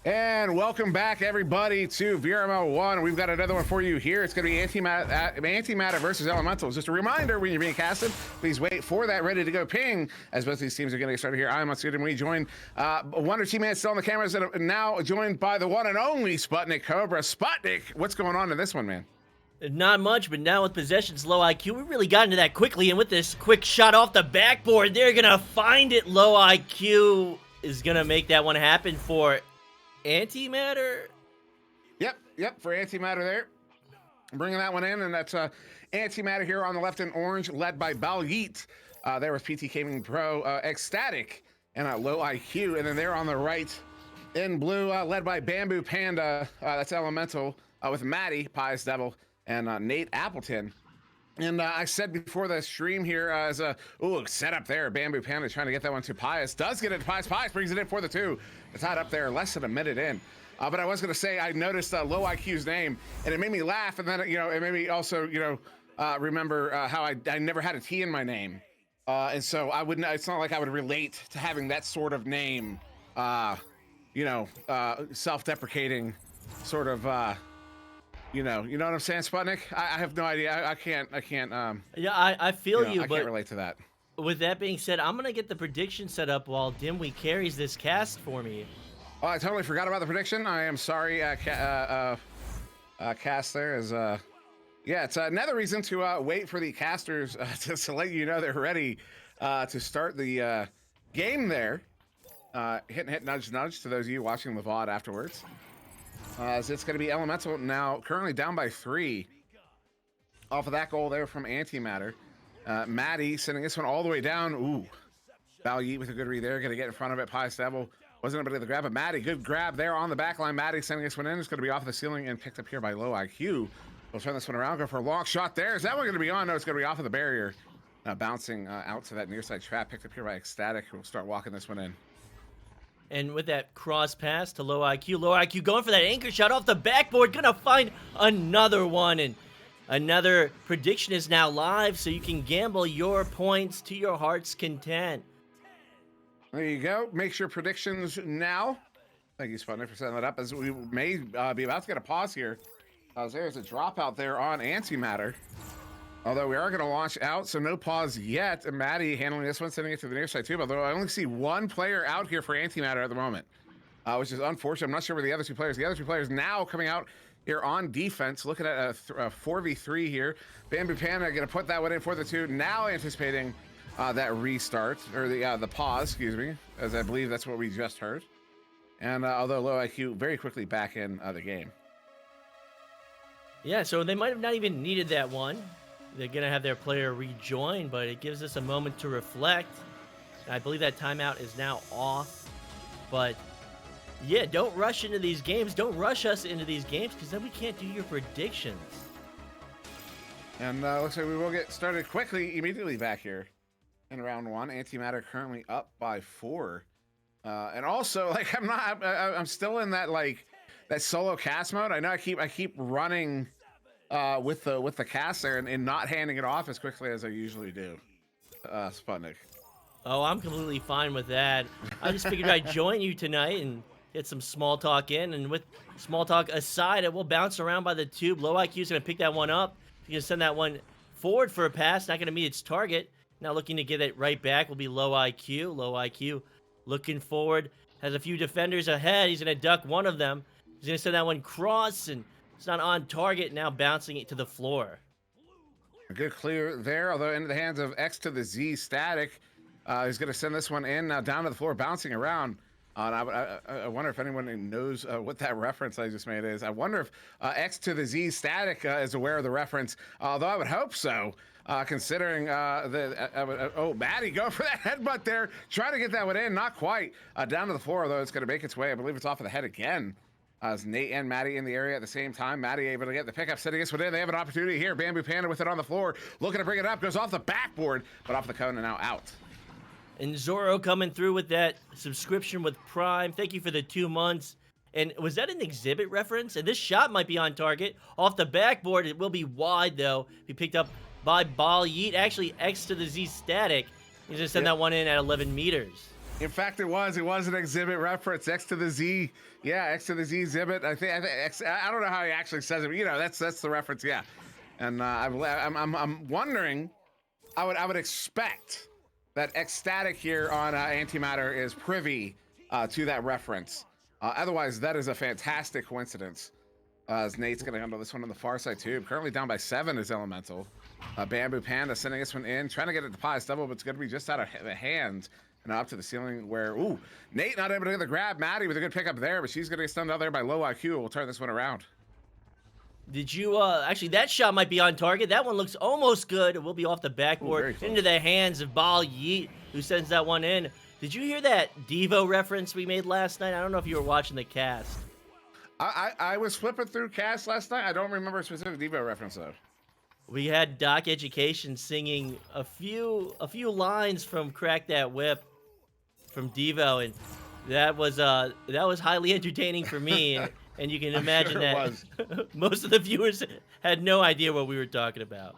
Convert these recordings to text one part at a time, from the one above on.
And welcome back, everybody, to VRML 1. We've got another one for you here. It's going to be Antimatter versus Elementals. Just a reminder, when you're being casted, please wait for that ready to go ping, as both these teams are going to get started here. I'm on SirDimwi, joined Wonder Team-Man still on the cameras, and now joined by the one and only SputnikKobra. Sputnik, what's going on in this one, man? Not much, but now with possessions low IQ, we really got into that quickly, and with this quick shot off the backboard, they're going to find it. Low IQ is going to make that one happen for Antimatter? Yep, for Antimatter there. Bringing that one in, and that's Antimatter here on the left in orange, led by Balyeet. There with PT Gaming Pro, Ecstatic, and Low IQ. And then there on the right in blue, led by Bamboo Panda, that's Elemental, with Maddie, Pious Devil, and Nate Appleton. And I said before the stream here, as a setup there, Bamboo Panda trying to get that one to Pious. Does get it to Pious. Pious brings it in for the two. It's not up there, less than a minute in. But I was going to say, I noticed Low IQ's name, and it made me laugh. And then, it made me also, remember how I never had a T in my name. And so I wouldn't, it's not like I would relate to having that sort of name, self-deprecating sort of, you know what I'm saying, Sputnik? I have no idea. I can't. Yeah, I feel you, I but can't relate to that. With that being said, I'm gonna get the prediction set up while Dimwi carries this cast for me. Oh, I totally forgot about the prediction. I am sorry, cast there is it's another reason to wait for the casters to let you know they're ready to start the game there. Hit nudge nudge to those of you watching the VOD afterwards. So it's going to be Elemental now, currently down by 3 off of that goal there from Antimatter. Maddie sending this one all the way down. Ooh, Balyeet with a good read there, going to get in front of it. Pious Devil wasn't able to grab, but Maddie, good grab there on the back line. Maddie sending this one in. It's going to be off the ceiling and picked up here by Low IQ. We'll turn this one around, go for a long shot there. Is that one going to be on? No, it's going to be off of the barrier. Bouncing out to that near side trap, picked up here by Ecstatic. We'll start walking this one in. And with that cross pass to Low IQ going for that anchor shot off the backboard, gonna find another one, and another prediction is now live, so you can gamble your points to your heart's content. There you go. Make sure predictions now. Thank you, Sputnik, for setting that up, as we may be about to get a pause here. There's a dropout there on Antimatter. Although we are going to launch out, so no pause yet. And Maddie handling this one, sending it to the near side too. Although I only see one player out here for Antimatter at the moment, which is unfortunate. I'm not sure where the other two players. The other two players now coming out here on defense, looking at a 4v3 here. Bamboo Panda going to put that one in for the two. Now anticipating that restart, or the pause, excuse me, as I believe that's what we just heard. And although Low IQ very quickly back in the game. Yeah, so they might have not even needed that one. They're going to have their player rejoin, but it gives us a moment to reflect. And I believe that timeout is now off. But, yeah, don't rush into these games. Don't rush us into these games, because then we can't do your predictions. And looks like we will get started quickly, immediately back here in round 1. Antimatter currently up by 4. And also, like, I'm still in that, like, that solo cast mode. I know I keep running with the cast there and not handing it off as quickly as I usually do. Sputnik. Oh, I'm completely fine with that. I just figured I'd join you tonight and get some small talk in. And with small talk aside, it will bounce around by the tube. Low IQ's going to pick that one up. He's going to send that one forward for a pass. Not going to meet its target. Now looking to get it right back will be Low IQ. Low IQ looking forward. Has a few defenders ahead. He's going to duck one of them. He's going to send that one cross, and it's not on target, now bouncing it to the floor. A good clear there, although into the hands of X to the Z Static. He's going to send this one in, now down to the floor, bouncing around. I wonder if anyone knows what that reference I just made is. I wonder if X to the Z Static is aware of the reference, although I would hope so, considering Maddie go for that headbutt there, trying to get that one in, not quite. Down to the floor, though, it's going to make its way. I believe it's off of the head again. As Nate and Maddie in the area at the same time. Maddie able to get the pickup, setting this one in. They have an opportunity here. Bamboo Panda with it on the floor, looking to bring it up. Goes off the backboard, but off the cone and now out. And Zoro coming through with that subscription with Prime. Thank you for the 2 months. And was that an exhibit reference? And this shot might be on target. Off the backboard, it will be wide, though. Be picked up by Balyeet. Actually, X to the Z Static. He's going to send that one in at 11 meters. In fact, it was an exhibit reference. X to the Z. Yeah, X to the Z exhibit. I think X, I don't know how he actually says it, but that's the reference. Yeah. And I'm wondering, I would expect that Ecstatic here on Antimatter is privy to that reference. Otherwise, that is a fantastic coincidence. As Nate's going to handle this one on the far side too. Currently down by 7 is Elemental. Bamboo Panda sending this one in, trying to get it to Pie's double, but it's going to be just out of the hand and up to the ceiling where, ooh, Nate not able to get the grab. Maddie with a good pickup there, but she's going to get stunned out there by low IQ. We'll turn this one around. Did you, actually, that shot might be on target. That one looks almost good. It will be off the backboard into the hands of Bal Yeet, who sends that one in. Did you hear that Devo reference we made last night? I don't know if you were watching the cast. I was flipping through cast last night. I don't remember a specific Devo reference, though. We had Doc Education singing a few lines from Crack That Whip from Devo, and that was highly entertaining for me. And you can imagine sure that most of the viewers had no idea what we were talking about.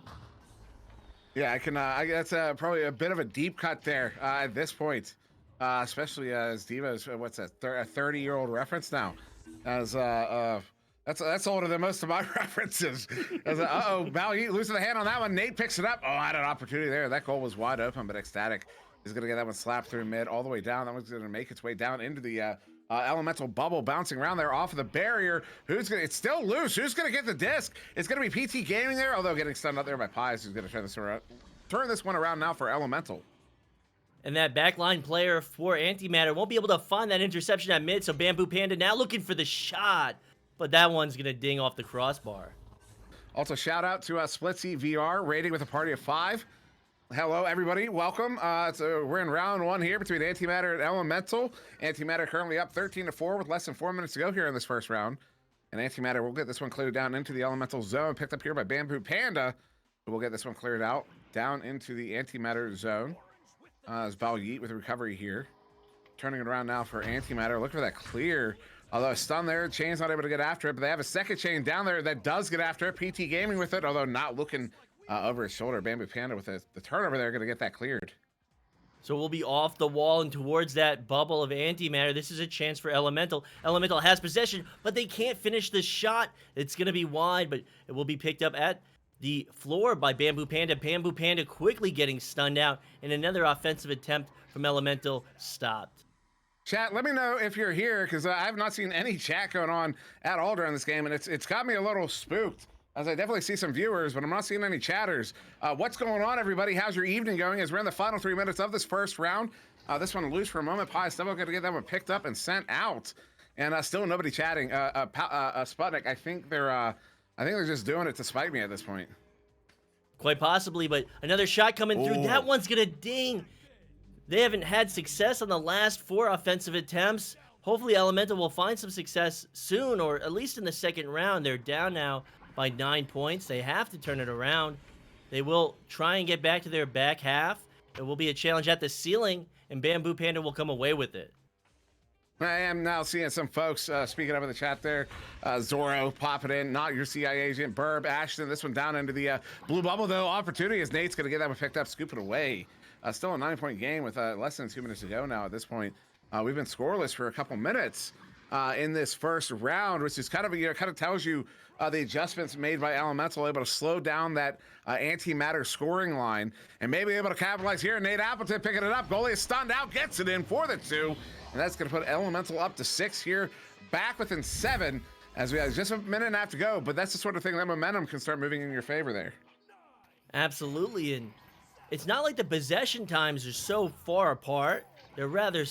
Yeah, I can. That's probably a bit of a deep cut there at this point, especially as Devo's what's that? A 30-year-old reference now. As that's older than most of my references. As Bal Yeet losing the hand on that one. Nate picks it up. Oh, I had an opportunity there. That goal was wide open, but Ecstatic is gonna get that one slapped through mid all the way down. That one's gonna make its way down into the Elemental bubble, bouncing around there off of the barrier. It's still loose. Who's gonna get the disc? It's gonna be PT Gaming there, although getting stunned out there by Pies, who's gonna turn this one around now for Elemental. And that backline player for Antimatter won't be able to find that interception at mid, so Bamboo Panda now looking for the shot, but that one's gonna ding off the crossbar. Also, shout out to Splitsy VR, rating with a party of 5. Hello, everybody. Welcome. We're in round 1 here between Antimatter and Elemental. Antimatter currently up 13-4 with less than 4 minutes to go here in this first round. And Antimatter will get this one cleared down into the Elemental zone, picked up here by Bamboo Panda. We'll get this one cleared out down into the Antimatter zone. As Bal Yeet with a recovery here. Turning it around now for Antimatter. Look for that clear. Although a stun there, Chain's not able to get after it, but they have a second Chain down there that does get after it. PT Gaming with it, although not looking over his shoulder. Bamboo Panda with the turnover there, going to get that cleared. So we'll be off the wall and towards that bubble of Antimatter. This is a chance for Elemental. Elemental has possession, but they can't finish the shot. It's going to be wide, but it will be picked up at the floor by Bamboo Panda. Bamboo Panda quickly getting stunned out, and another offensive attempt from Elemental stopped. Chat, let me know if you're here, because I have not seen any chat going on at all during this game, and it's got me a little spooked, as I definitely see some viewers, but I'm not seeing any chatters. What's going on, everybody? How's your evening going? As we're in the final 3 minutes of this first round. This one loose for a moment. Pie still going to get that one picked up and sent out, and still nobody chatting. Sputnik, I think they're just doing it to spite me at this point. Quite possibly, but another shot coming through. That one's gonna ding. They haven't had success on the last 4 offensive attempts. Hopefully Elemental will find some success soon, or at least in the second round. They're down now by 9 points. They have to turn it around. They will try and get back to their back half. It will be a challenge at the ceiling, and Bamboo Panda will come away with it. I am now seeing some folks speaking up in the chat there. Zorro popping in, not your CIA agent. Burb, Ashton, this one down into the blue bubble, though. Opportunity as Nate's going to get that one picked up, scoop it away. Still a 9-point game with less than 2 minutes to go now at this point. We've been scoreless for a couple minutes in this first round, which is kind of tells you the adjustments made by Elemental, able to slow down that Antimatter scoring line and maybe able to capitalize here. Nate Appleton picking it up. Goalie is stunned out, gets it in for the 2. And that's going to put Elemental up to 6 here, back within 7, as we have just a minute and a half to go. But that's the sort of thing that momentum can start moving in your favor there. Absolutely, and it's not like the possession times are so far apart. They're rather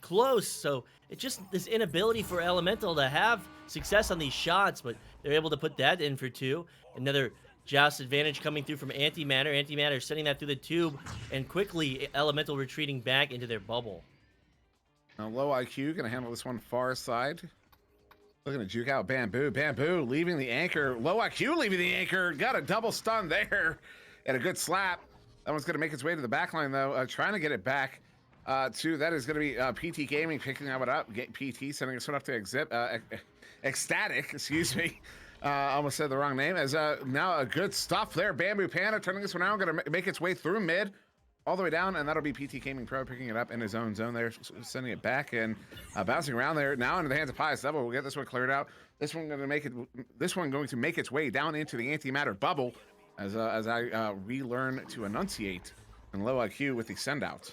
close, so it's just this inability for Elemental to have success on these shots, but they're able to put that in for 2. Another joust advantage coming through from Antimatter. Antimatter sending that through the tube, and quickly Elemental retreating back into their bubble. Now, low IQ gonna handle this one far side. Looking to juke out Bamboo. Bamboo leaving the anchor. Low IQ leaving the anchor. Got a double stun there. And a good slap. That one's gonna make its way to the back line though. Trying to get it back to, that is gonna be PT Gaming picking that one up. PT sending this one up to Ecstatic, excuse me. Almost said the wrong name. As now a good stuff there. Bamboo Panda turning this one out. Gonna make its way through mid. all the way down, and that'll be PT Gaming Pro picking it up in his own zone there, sending it back and bouncing around there. Now into the hands of Pius Devil. We'll get this one cleared out. This one going to make its way down into the antimatter bubble as I relearn to enunciate and low IQ with the send out.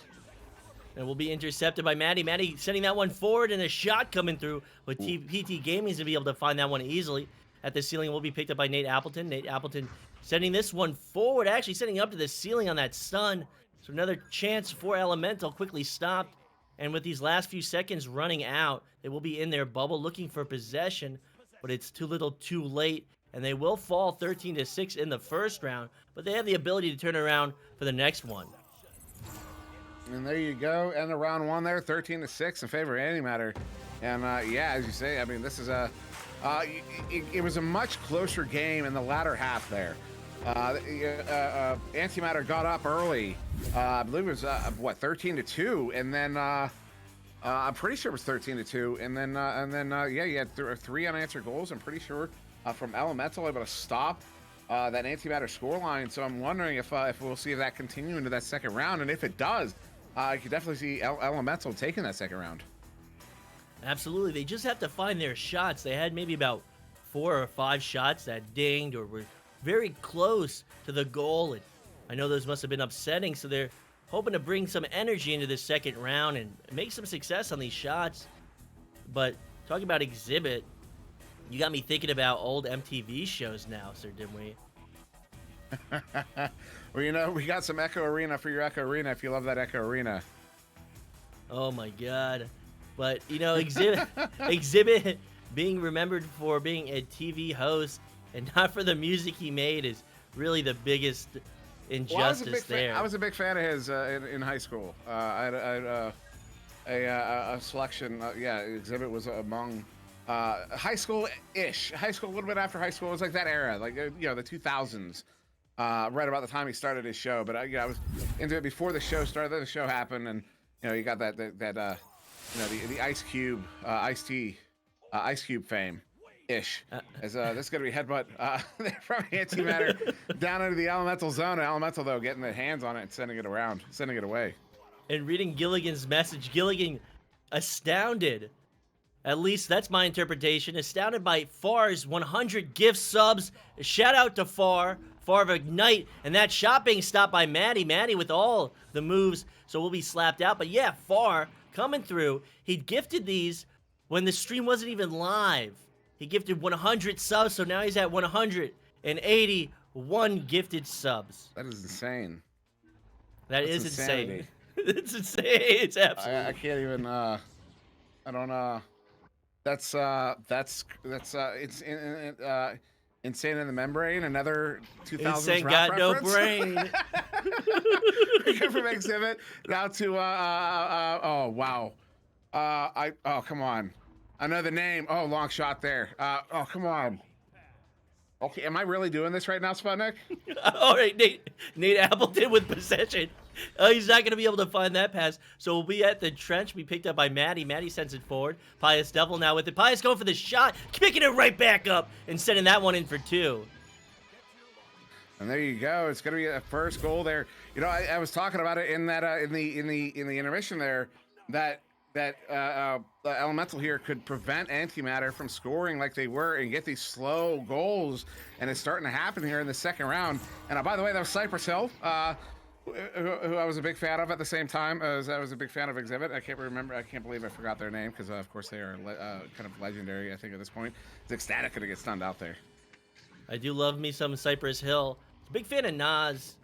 And will be intercepted by Maddie. Maddie sending that one forward, and a shot coming through. But PT Gaming's to be able to find that one easily. At the ceiling will be picked up by Nate Appleton. Nate Appleton sending this one forward, actually sending up to the ceiling on that stun. So another chance for Elemental, quickly stopped. And with these last few seconds running out, they will be in their bubble looking for possession. But it's too little too late. And they will fall 13-6 in the first round. But they have the ability to turn around for the next one. And there you go, end of round one there, 13-6 in favor of Antimatter. And yeah, as you say, I mean, this is it was a much closer game in the latter half there. Antimatter got up early. I believe it was what, 13-2, and then I'm pretty sure it was 13-2, and then yeah, you had three unanswered goals. I'm pretty sure from Elemental able to stop that Antimatter scoreline. So I'm wondering if we'll see that continue into that second round, and if it does, you could definitely see Elemental taking that second round. Absolutely. They just have to find their shots. They had maybe about 4 or 5 shots that dinged or were very close to the goal. And I know those must have been upsetting, so they're hoping to bring some energy into this second round and make some success on these shots. But talking about Exhibit, you got me thinking about old MTV shows now, SirDimwi. Well, you know, we got some Echo Arena for your Echo Arena if you love that Echo Arena. Oh my God. But, you know, Exhibit being remembered for being a TV host and not for the music he made is really the biggest injustice there. I was a big fan of his in high school. I had a selection. Yeah, Exhibit was among high school-ish. High school, a little bit after high school. It was like that era, like, you know, the 2000s. Right about the time he started his show. But I was into it before the show started. Then the show happened, and you know, you got that you know, the Ice Cube, Ice-T, Ice Cube fame. Ish. As this is gonna be headbutt from Antimatter down into the Elemental zone. Elemental though getting their hands on it and sending it around, sending it away. And reading Gilligan's message, Gilligan astounded. At least that's my interpretation. Astounded by Far's 100 gift subs. Shout out to Far of Ignite, and that shot being stopped by Maddie. Maddie with all the moves, so we'll be slapped out. But yeah, Far coming through. He gifted these when the stream wasn't even live. He gifted 100 subs, so now he's at 181 gifted subs. That is insane. That's insane. It's insane. It's absolutely. I can't even. I don't. That's it's insane in the membrane. Another 2000s insane rap got reference. no brain. We go from Exhibit now to oh wow. Oh come on. I know the name. Oh, long shot there. Oh, come on. Okay, am I really doing this right now, Sputnik? All right, Nate Appleton with possession. He's not going to be able to find that pass. So we'll be at the trench. Be picked up by Maddie. Maddie sends it forward. Pius Devil now with it. Pius going for the shot, picking it right back up and sending that one in for 2. And there you go. It's going to be a first goal there. You know, I was talking about it in that in the intermission there that Elemental here could prevent Antimatter from scoring like they were and get these slow goals, and it's starting to happen here in the second round. And by the way, that was Cypress Hill, who I was a big fan of at the same time as I was a big fan of Exhibit. I can't believe I forgot their name because of course they are kind of legendary, I think, at this point. It's ecstatic to get stunned out there. I do love me some Cypress Hill. Big fan of Nas.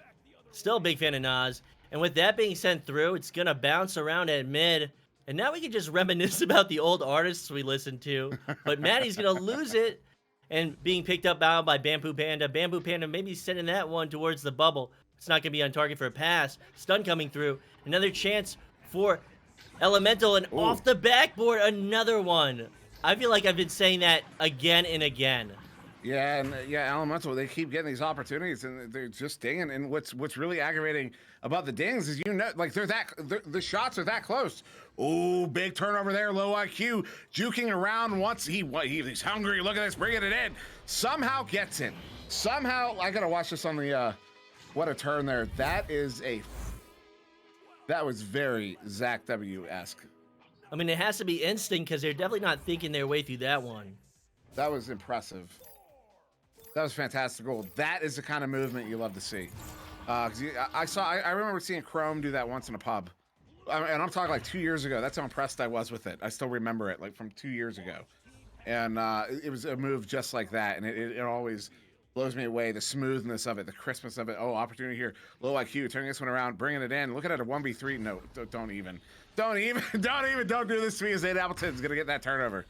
Still a big fan of Nas. And with that being sent through, it's going to bounce around at mid. And now we can just reminisce about the old artists we listened to. But Maddie's going to lose it and being picked up now by Bamboo Panda. Bamboo Panda maybe sending that one towards the bubble. It's not going to be on target for a pass. Stun coming through. Another chance for Elemental, and off the backboard, another one. I feel like I've been saying that again and again. Yeah, and Elemental, they keep getting these opportunities, and they're just dinging. And what's really aggravating about the dings is, you know, like the shots are that close. Oh, big turnover there, low IQ, juking around once he's hungry. Look at this, bringing it in. Somehow gets it. Somehow, I gotta watch this on the. What a turn there! That is a That was very Zach W-esque. I mean, it has to be instinct because they're definitely not thinking their way through that one. That was impressive. That was fantastical. That is the kind of movement you love to see. I remember seeing Chrome do that once in a pub. And I'm talking like 2 years ago. That's how impressed I was with it. I still remember it, like from 2 years ago. And it was a move just like that. And it always blows me away. The smoothness of it, the crispness of it. Oh, opportunity here. Low IQ, turning this one around, bringing it in. Look at it, a 1v3. No, don't even. Don't do this to me as Nate Appleton's going to get that turnover.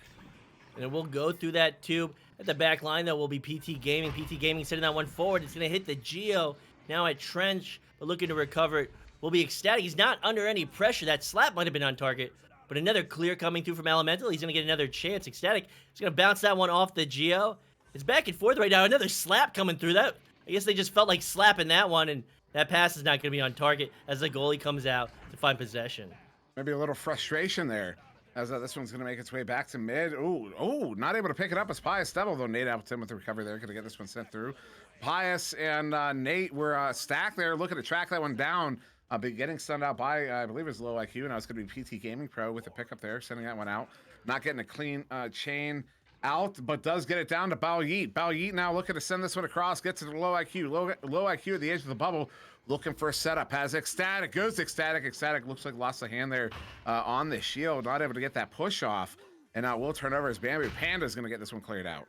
And it will go through that tube. At the back line, though, will be PT Gaming. PT Gaming sending that one forward. It's going to hit the Geo. Now at Trench, but looking to recover it. Will be ecstatic. He's not under any pressure. That slap might have been on target. But another clear coming through from Elemental. He's going to get another chance. Ecstatic. He's going to bounce that one off the Geo. It's back and forth right now. Another slap coming through. That I guess they just felt like slapping that one. And that pass is not going to be on target as the goalie comes out to find possession. Maybe a little frustration there. As this one's going to make its way back to mid. Ooh, not able to pick it up as Pius Devil, though. Nate Appleton with the recovery there. Going to get this one sent through. Pius and Nate were stacked there, looking to track that one down. But getting stunned out by, I believe it was Low IQ, and I was going to be PT Gaming Pro with the pickup there, sending that one out. Not getting a clean chain out, but does get it down to Bao Yeet. Bao Yeet now looking to send this one across, gets to the Low IQ. Low IQ at the edge of the bubble, looking for a setup. Has Ecstatic, goes Ecstatic. Ecstatic looks like lost a hand there on the shield, not able to get that push off. And now we'll turn over as Bamboo Panda's going to get this one cleared out.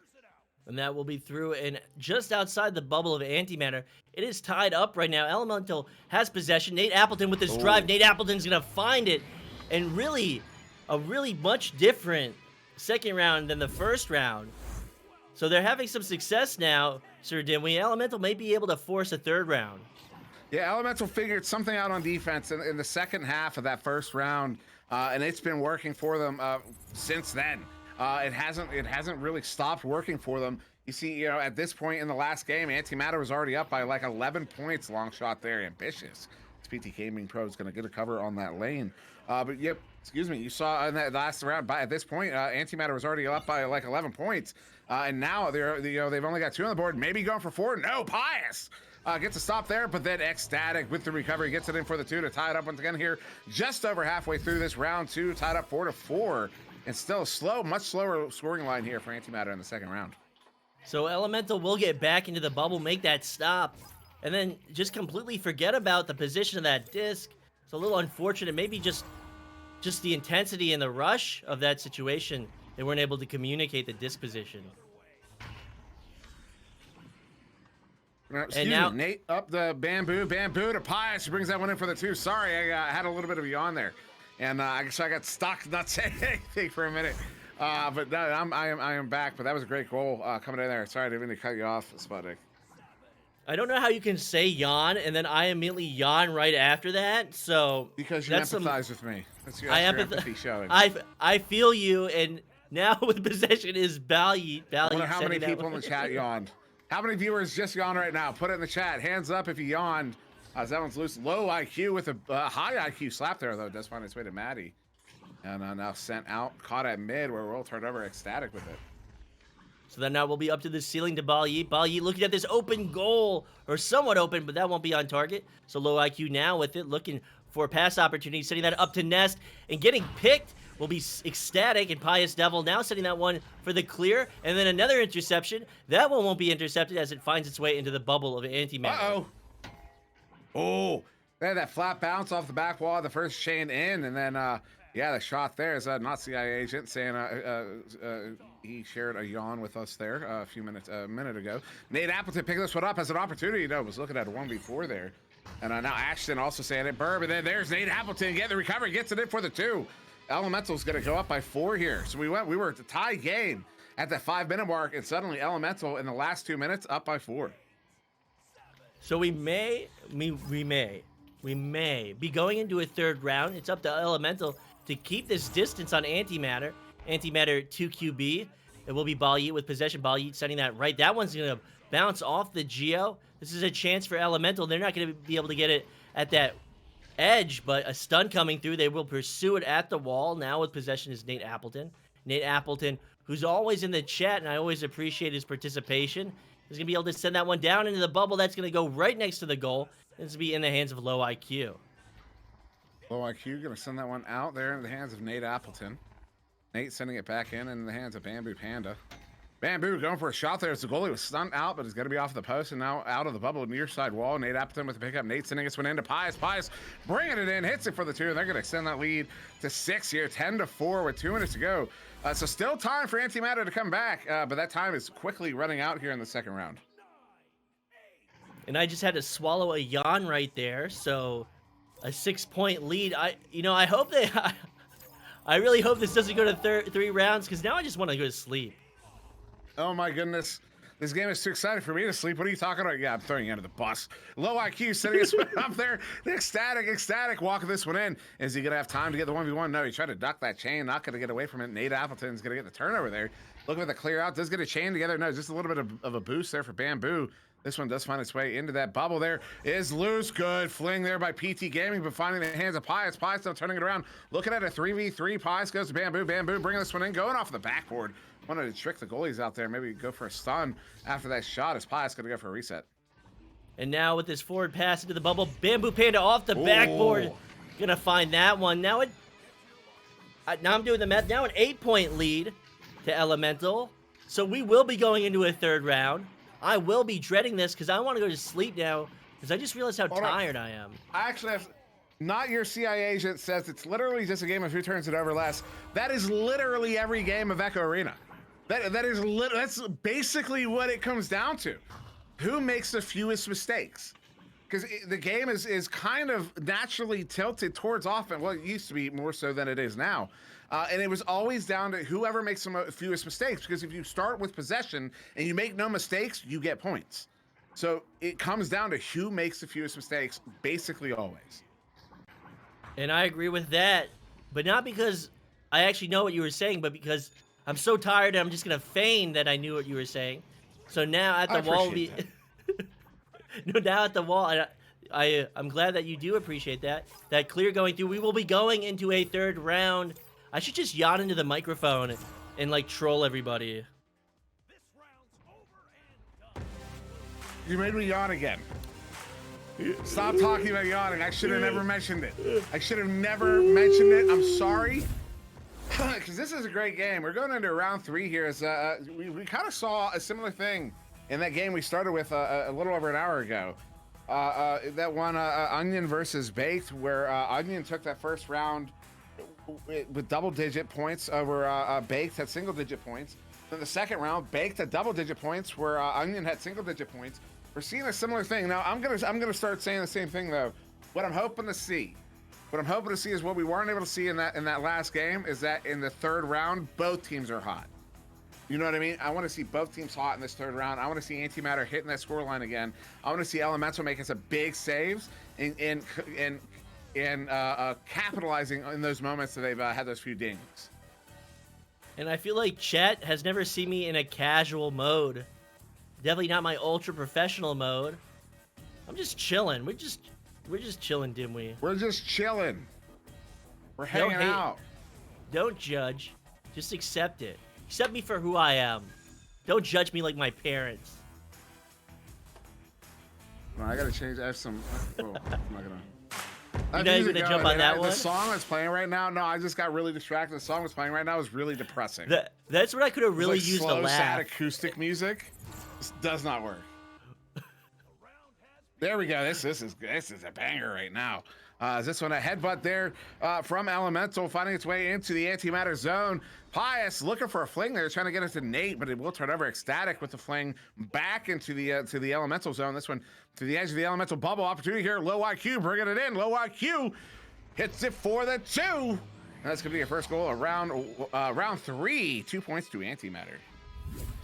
And that will be through and just outside the bubble of Antimatter. It is tied up right now. Elemental has possession. Nate Appleton with his drive. Nate Appleton's going to find it. And really, a really much different second round than the first round. So they're having some success now, SirDimwi. Elemental may be able to force a third round. Yeah, Elemental figured something out on defense in the second half of that first round, and it's been working for them since then. It hasn't really stopped working for them. You see, at this point in the last game, Antimatter was already up by like 11 points. Long shot there, ambitious. PT Gaming Pro is going to get a cover on that lane. But yep, excuse me, you saw in that last round. At this point, Antimatter was already up by like 11 points, and now they've only got 2 on the board. Maybe going for 4. No, Pius gets a stop there, but then Ecstatic with the recovery gets it in for the 2 to tie it up once again here. Just over halfway through this round 2, tied up 4-4. And still slow, much slower scoring line here for Antimatter in the second round. So Elemental will get back into the bubble, make that stop, and then just completely forget about the position of that disc. It's a little unfortunate. Maybe just the intensity and the rush of that situation. They weren't able to communicate the disc position. Excuse me, Nate up the Bamboo to Pius. He brings that one in for the 2. Sorry, I had a little bit of a yawn there. And I guess I got stuck not saying anything for a minute. But no, I am back. But that was a great goal coming in there. Sorry, I didn't mean to cut you off, Sputnik. I don't know how you can say yawn and then I immediately yawn right after that. So because you empathize with me. That's your empathy showing. I feel you, and now with possession is Bally. I wonder how many people in the chat yawned. How many viewers just yawned right now? Put it in the chat. Hands up if you yawned. That one's loose. Low IQ with a high IQ slap there, though. Does find its way to Maddie. And now sent out. Caught at mid, where we'll turn over Ecstatic with it. So then now we'll be up to the ceiling to Balyi. Balyi looking at this open goal, or somewhat open, but that won't be on target. So Low IQ now with it, looking for a pass opportunity, setting that up to Nest, and getting picked will be Ecstatic, and Pius Devil now setting that one for the clear, and then another interception. That one won't be intercepted as it finds its way into the bubble of Antimatter. Oh, they had that flat bounce off the back wall of the first chain in, and then, yeah, the shot there is a not CIA agent saying he shared a yawn with us there a minute ago. Nate Appleton picking this one up as an opportunity. No, was looking at a 1v4 there. And now Ashton also saying it, Burb, and then there's Nate Appleton getting the recovery, gets it in for the 2. Elemental's going to go up by 4 here. So we were at a tie game at the 5-minute mark, and suddenly Elemental in the last 2 minutes up by 4. So we may be going into a third round. It's up to Elemental to keep this distance on Antimatter. Antimatter 2QB. It will be Balyi with possession. Balyi sending that right. That one's going to bounce off the Geo. This is a chance for Elemental. They're not going to be able to get it at that edge, but a stun coming through. They will pursue it at the wall. Now with possession is Nate Appleton. Nate Appleton, who's always in the chat, and I always appreciate his participation, is going to be able to send that one down into the bubble. That's going to go right next to the goal. This will be in the hands of Low IQ. Low IQ gonna send that one out there in the hands of Nate Appleton. Nate sending it back in the hands of Bamboo Panda. Bamboo going for a shot there as the goalie was stunned out, but is going to be off the post and now out of the bubble near side wall. Nate Appleton with the pickup. Nate sending this one into Pius. Pius bringing it in, hits it for the 2, and they're going to extend that lead to 6 here, 10-4 with 2 minutes to go. So still time for Antimatter to come back, but that time is quickly running out here in the second round. And I just had to swallow a yawn right there. So a 6-point lead. I hope they. I really hope this doesn't go to 3 rounds because now I just want to go to sleep. Oh my goodness. This game is too exciting for me to sleep. What are you talking about? Yeah, I'm throwing you under the bus. Low IQ setting this one up there. Ecstatic walking this one in. Is he going to have time to get the 1v1? No, he tried to duck that chain. Not going to get away from it. Nate Appleton's going to get the turnover there. Looking at the clear out. Does get a chain together. No, just a little bit of a boost there for Bamboo. This one does find its way into that bubble there. Is loose. Good fling there by PT Gaming, but finding the hands of Pius. Pius now turning it around. Looking at a 3v3. Pius goes to Bamboo. Bamboo bringing this one in. Going off the backboard. Wanted to trick the goalies out there. Maybe go for a stun after that shot. As Pius going to go for a reset. And now with this forward pass into the bubble, Bamboo Panda off the backboard. Gonna find that one. Now I'm doing the math. Now an 8-point lead to Elemental. So we will be going into a 3rd round. I will be dreading this because I want to go to sleep now because I just realized how tired I am. I actually have, not your CIA agent says it's literally just a game of who turns it over last. That is literally every game of Echo Arena. That's basically what it comes down to. Who makes the fewest mistakes? Because the game is kind of naturally tilted towards offense. Well, it used to be more so than it is now. And it was always down to whoever makes the fewest mistakes. Because if you start with possession and you make no mistakes, you get points. So it comes down to who makes the fewest mistakes, basically always. And I agree with that. But not because I actually know what you were saying, but because I'm so tired and I'm just going to feign that I knew what you were saying. So now at the wall... No, now at the wall, I'm glad that you do appreciate that. That clear going through. We will be going into a 3rd round. I should just yawn into the microphone and like troll everybody. You made me yawn again. Stop talking about yawning. I should have never mentioned it. I'm sorry. Because this is a great game. We're going into round 3 here. As we kind of saw a similar thing in that game we started with a little over an hour ago. That one, Onion versus Baked, where Onion took that first round with double-digit points over Baked had single-digit points. Then the second round, Baked had double-digit points, where Onion had single-digit points. We're seeing a similar thing. Now, I'm gonna start saying the same thing, though. What I'm hoping to see is what we weren't able to see in that last game, is that in the 3rd round, both teams are hot. You know what I mean? I want to see both teams hot in this 3rd round. I want to see Antimatter hitting that scoreline again. I want to see Elemental making some big saves and capitalizing in those moments that they've had those few dings. And I feel like chat has never seen me in a casual mode. Definitely not my ultra professional mode. I'm just chilling. We're just chilling, Dimwi. We're just chilling. We're hanging out. Don't judge. Just accept it. Accept me for who I am. Don't judge me like my parents. No, I gotta change. I have some. Oh, I'm not gonna. You know you're gonna jump on that one? The song that's playing right now. No, I just got really distracted. The song that's playing right now is really depressing. That's what I could have really used slow, to laugh. Sad acoustic music. This does not work. There we go. This is a banger right now. Is this one a headbutt there from Elemental, finding its way into the Antimatter zone. Pius looking for a fling there, trying to get it to Nate, but it will turn over. Ecstatic with the fling back into the Elemental zone. This one to the edge of the Elemental bubble. Opportunity here. Low IQ bringing it in. Low IQ hits it for the 2. And that's going to be your first goal of round 3. 2 points to Antimatter.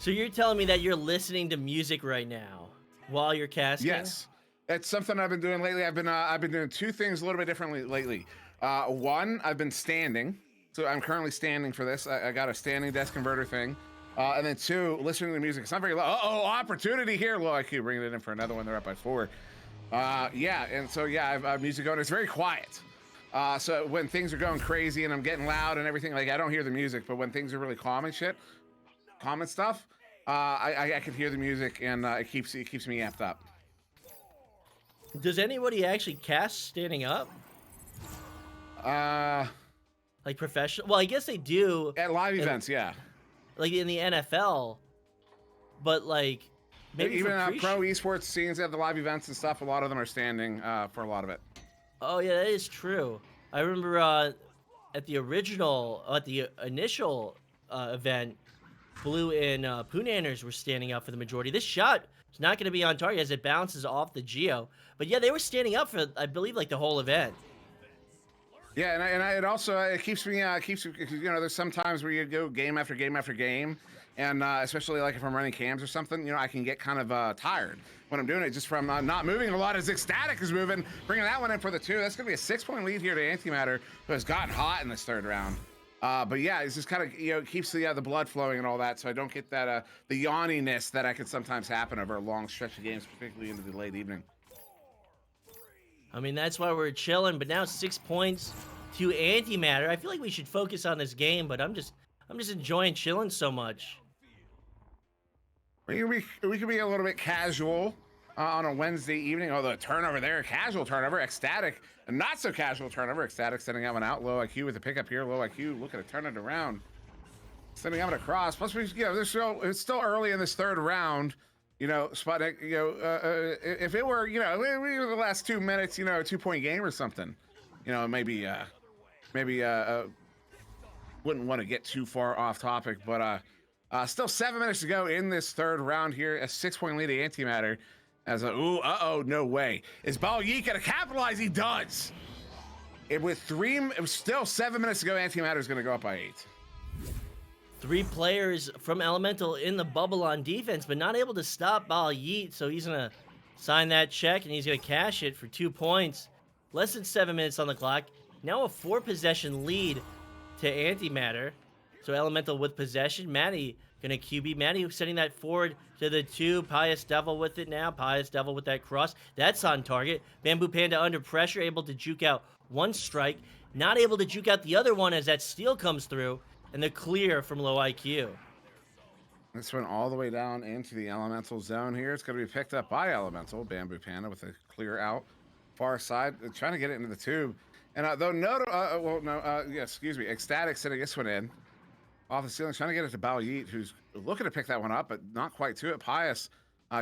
So you're telling me that you're listening to music right now while you're casting? Yes. That's something I've been doing lately. I've been doing 2 things a little bit differently lately. One, I've been standing. So I'm currently standing for this. I got a standing desk converter thing. And then 2, listening to music. It's not very low. Opportunity here. Low IQ bringing it in for another one. They're up by 4. And so, I have music going. It's very quiet. So when things are going crazy and I'm getting loud and everything, like I don't hear the music, but when things are really calm and stuff, I can hear the music and it keeps me amped up. Does anybody actually cast standing up? Like professional? Well, I guess they do At live events, yeah. like in the NFL, but like maybe Even for pro esports scenes at the live events and stuff, a lot of them are standing for a lot of it. Oh yeah, that is true. I remember at the initial event, Blue and Poonanners were standing up for the majority. This shot is not going to be on target as it bounces off the Geo. But yeah, they were standing up for, I believe, like the whole event. Yeah, it also it keeps me there's some times where you go game after game after game, and especially like if I'm running cams or something, I can get kind of tired when I'm doing it just from not moving a lot as Ecstatic is moving, bringing that one in for the 2. That's gonna be a 6-point lead here to Antimatter, who has gotten hot in this 3rd round. But yeah, it's just kind of keeps the blood flowing and all that, so I don't get that the yawniness that could sometimes happen over a long stretch of games, particularly into the late evening. I mean, that's why we're chilling. But now 6 points to Antimatter. I feel like we should focus on this game, but I'm just enjoying chilling so much. We could be a little bit casual on a Wednesday evening. Oh, the turnover there, casual turnover. Ecstatic, not so casual turnover. Ecstatic sending that one out. Low IQ with the pickup here. Low IQ looking to turn it around, sending out across. Plus, it's still early in this 3rd round. Sputnik, if it were, we were the last 2 minutes, a 2-point game or something, maybe wouldn't want to get too far off topic, but still 7 minutes to go in this 3rd round here. A 6-point lead to Antimatter. As no way. Is Balyeet gonna capitalize? He does. It was still 7 minutes to go. Antimatter is gonna go up by 8. 3 players from Elemental in the bubble on defense, but not able to stop Balyeet, so he's gonna sign that check and he's gonna cash it for 2 points. Less than 7 minutes on the clock. Now a 4-possession lead to Antimatter. So Elemental with possession. Maddie gonna QB. Maddie sending that forward to the 2. Pious Devil with it now. Pious Devil with that cross. That's on target. Bamboo Panda under pressure, able to juke out 1 strike. Not able to juke out the other one as that steal comes through. And the clear from Low IQ. This went all the way down into the Elemental zone here. It's going to be picked up by Elemental. Bamboo Panda with a clear out. Far side. Trying to get it into the tube. And excuse me. Ecstatic sitting this one in. Off the ceiling. Trying to get it to Balyeet, who's looking to pick that one up, but not quite to it. Pious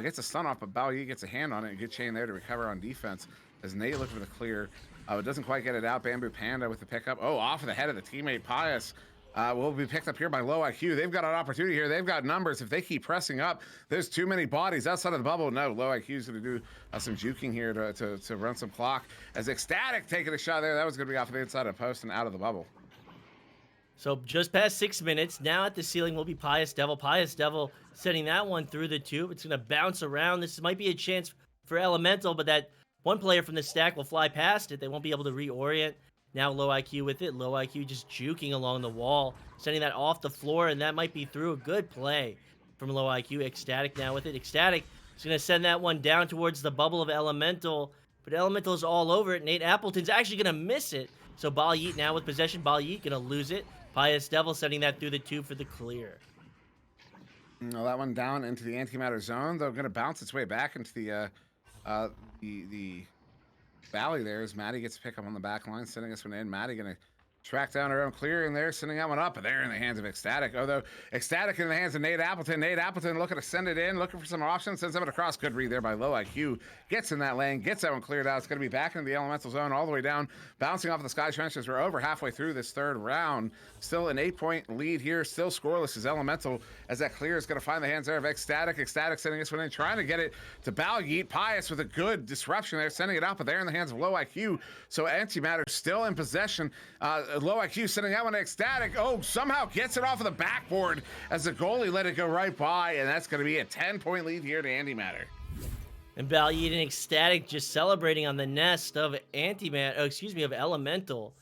gets a stun off, but Balyeet gets a hand on it. And good chain there to recover on defense. As Nate looking for the clear. It doesn't quite get it out. Bamboo Panda with the pickup. Oh, off of the head of the teammate. Pious. Will be picked up here by Low IQ. They've got an opportunity here. They've got numbers. If they keep pressing up, there's too many bodies outside of the bubble. No, Low IQ is going to do some juking here to run some clock. As Ecstatic taking a shot there, that was going to be off of the inside of the post and out of the bubble. So just past 6 minutes. Now at the ceiling will be Pious Devil. Pious Devil sending that one through the tube. It's going to bounce around. This might be a chance for Elemental, but that one player from the stack will fly past it. They won't be able to reorient. Now Low IQ with it. Low IQ just juking along the wall, sending that off the floor, and that might be through. A good play from Low IQ. Ecstatic now with it. Ecstatic is going to send that one down towards the bubble of Elemental, but Elemental is all over it. Nate Appleton's actually going to miss it. So Balyeet now with possession. Balyeet going to lose it. Pious Devil sending that through the 2 for the clear. That one down into the Antimatter zone. They're going to bounce its way back into the valley there as Maddie gets to pick up on the back line, sending this one in. Maddie going to track down her own clear in there, sending that one up, but they're in the hands of Ecstatic. Although Ecstatic in the hands of Nate Appleton. Nate Appleton looking to send it in, looking for some options, sends it across. Good read there by Low IQ. Gets in that lane, gets that one cleared out. It's going to be back into the Elemental zone all the way down, bouncing off of the Sky Trenches. We're over halfway through this 3rd round. Still an 8-point lead here, still scoreless as Elemental, as that clear is going to find the hands there of Ecstatic. Ecstatic sending this one in, trying to get it to Balyeet. Pious with a good disruption there, sending it out, but they're in the hands of Low IQ. So Antimatter still in possession. Low IQ sending that one Ecstatic. Oh, somehow gets it off of the backboard as the goalie let it go right by, and that's going to be a 10-point lead here to Antimatter. And Balyeet and Ecstatic just celebrating on the nest of of Elemental.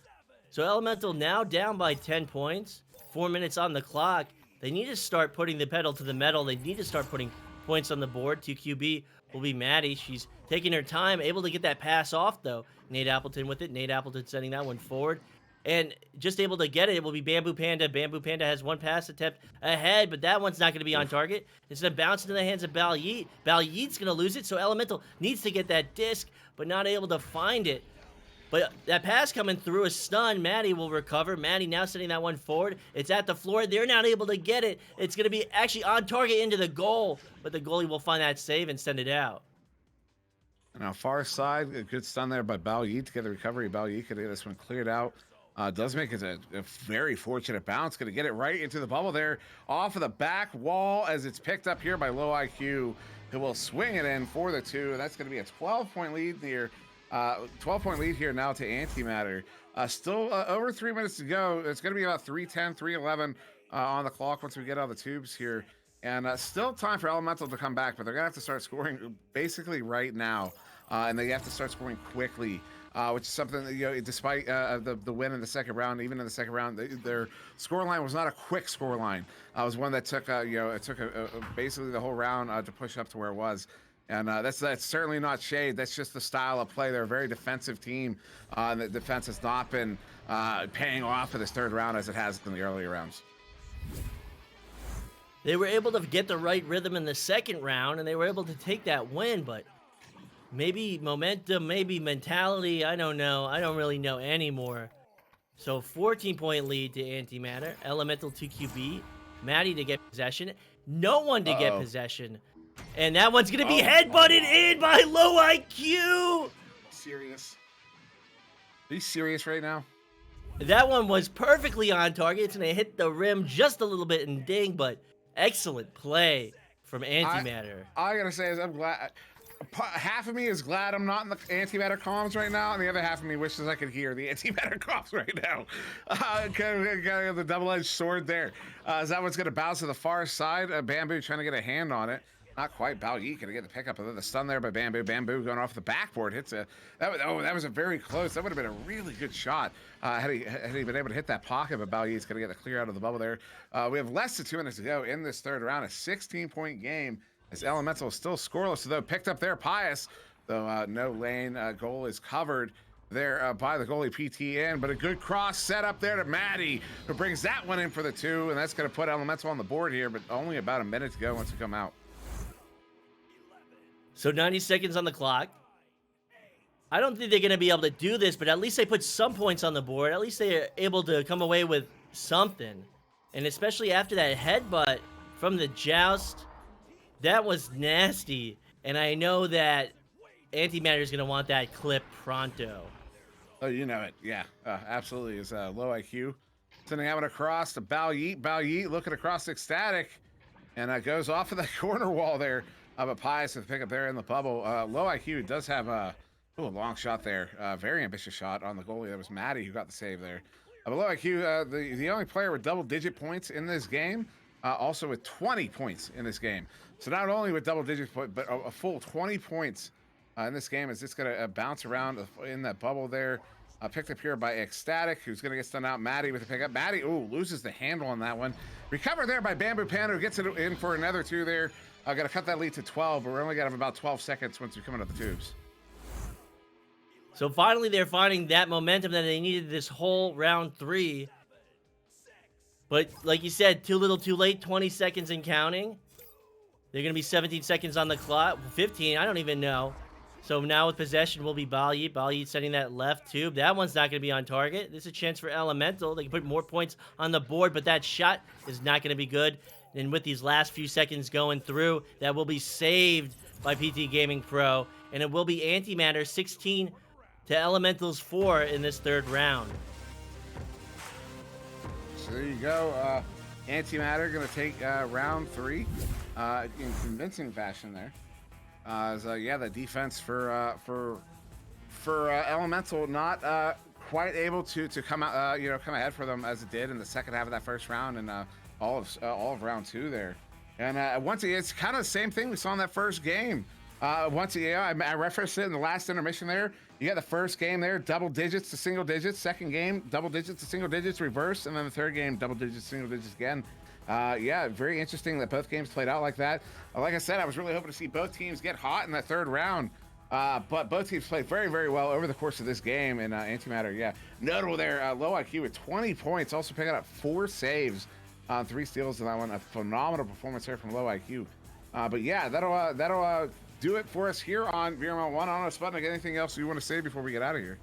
So Elemental now down by 10 points. 4 minutes on the clock. They need to start putting the pedal to the metal. They need to start putting points on the board. 2QB will be Maddie. She's taking her time, able to get that pass off, though. Nate Appleton with it. Nate Appleton sending that one forward. And just able to get it, it will be Bamboo Panda. Bamboo Panda has 1 pass attempt ahead, but that one's not going to be on target. It's going to bounce into the hands of Balyeet. Balyeet's going to lose it, so Elemental needs to get that disc, but not able to find it. But that pass coming through a stun. Maddie will recover. Maddie now sending that one forward. It's at the floor. They're not able to get it. It's going to be actually on target into the goal. But the goalie will find that save and send it out. Now, far side, a good stun there by Balyi to get the recovery. Balyi could get this one cleared out. Does make it a very fortunate bounce. Going to get it right into the bubble there. Off of the back wall as it's picked up here by Low IQ, who will swing it in for the 2. That's going to be a 12-point lead here. 12-point lead here now to Antimatter. Still over 3 minutes to go. It's going to be about 3:10, 3:11 on the clock once we get out of the tubes here. And still time for Elemental to come back, but they're going to have to start scoring basically right now. And they have to start scoring quickly, which is something that, you know, despite the win in the second round, even in the second round, their score line was not a quick score line. It was one that took, it took basically the whole round to push up to where it was. And that's certainly not shade. That's just the style of play. They're a very defensive team. And the defense has not been paying off for this third round as it has in the earlier rounds. They were able to get the right rhythm in the second round, and they were able to take that win, but maybe momentum, maybe mentality, I don't know. I don't really know anymore. So 14-point lead to Antimatter. Elemental 2QB. Maddie to get possession. No one to get possession. And that one's going to be headbutted in by Low IQ. Serious? Are you serious right now? That one was perfectly on target. It's going to hit the rim just a little bit and ding, but excellent play from Antimatter. All I got to say is I'm glad. Half of me is glad I'm not in the Antimatter comms right now, and the other half of me wishes I could hear the Antimatter comms right now. Got the double-edged sword there. As that one's going to bounce to the far side. Bamboo trying to get a hand on it. Not quite. Balyi going to get the pickup of the stun there by Bamboo. Bamboo going off the backboard. Hits a that was a very close. That would have been a really good shot had he been able to hit that pocket. But Balyi's going to get the clear out of the bubble there. We have less than 2 minutes to go in this third round. A 16-point game as Elemental is still scoreless. Though picked up there, Pius. Though no lane goal is covered there by the goalie PTN, but a good cross set up there to Maddie, who brings that one in for the 2, and that's going to put Elemental on the board here. But only about a minute to go once we come out. So 90 seconds on the clock. I don't think they're going to be able to do this, but at least they put some points on the board. At least they're able to come away with something. And especially after that headbutt from the joust, that was nasty. And I know that Antimatter is going to want that clip pronto. Oh, you know it. Yeah, absolutely. Is Low IQ sending out across to Balyi looking across Ecstatic, and goes off of the corner wall there. But Pius with the pickup there in the bubble. Low IQ does have a long shot there. Very ambitious shot on the goalie. That was Maddie who got the save there. But Low IQ, the only player with double-digit points in this game, also with 20 points in this game. So not only with double-digit points, but a full 20 points in this game. Is just going to bounce around in that bubble there. Picked up here by Ecstatic, who's going to get stunned out. Maddie with the pickup. Maddie, loses the handle on that one. Recovered there by Bamboo Panda, who gets it in for another 2 there. Got to cut that lead to 12, but we're only going to have about 12 seconds once we come out of the tubes. So finally, they're finding that momentum that they needed this whole round 3. But like you said, too little, too late. 20 seconds and counting. They're going to be 17 seconds on the clock. 15, I don't even know. So now with possession will be Balyi. Balyi sending that left tube. That one's not going to be on target. This is a chance for Elemental. They can put more points on the board, but that shot is not going to be good. And with these last few seconds going through, that will be saved by PT Gaming Pro. And it will be Antimatter 16 to Elemental's 4 in this third round. So there you go. Antimatter going to take round 3 in convincing fashion there. The defense for Elemental not quite able to come out, come ahead for them as it did in the second half of that first round and all of round 2 there. And once again, it's kind of the same thing we saw in that first game. Once again, I referenced it in the last intermission there. You got the first game there, double digits to single digits. Second game, double digits to single digits, reverse. And then the third game, double digits, single digits again. Very interesting that both games played out like that. Like I said, I was really hoping to see both teams get hot in that third round. But both teams played very, very well over the course of this game. And Antimatter, notable there. Low IQ with 20 points, also picking up 4 saves on 3 steals in that one. A phenomenal performance there from Low IQ. That'll do it for us here on VRML 1. I don't know, Sputnik, anything else you want to say before we get out of here?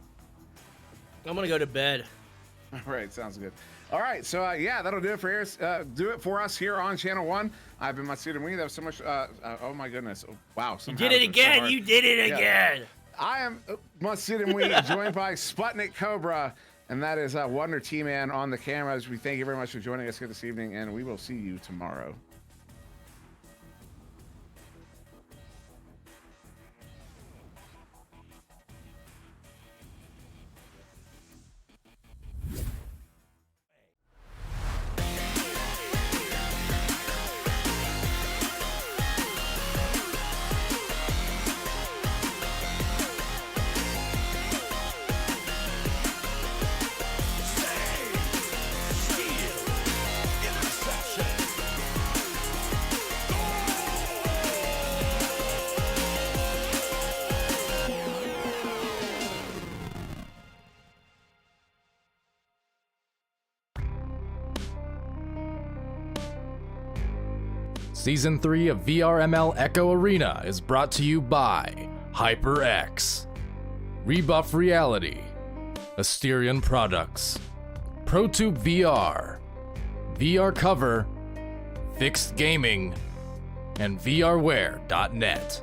I'm gonna go to bed. All right, sounds good. All right, so yeah, that'll do it for us here on Channel 1. I've been SirDimwi. That was so much. Oh my goodness! Oh, wow, You did it again. You did it again. I am SirDimwi, joined by SputnikKobra, and that is Wonder T-Man on the cameras. We thank you very much for joining us here this evening, and we will see you tomorrow. Season 3 of VRML Echo Arena is brought to you by HyperX, Rebuff Reality, Asterion Products, ProTube VR, VR Cover, Fixed Gaming, and VRware.net.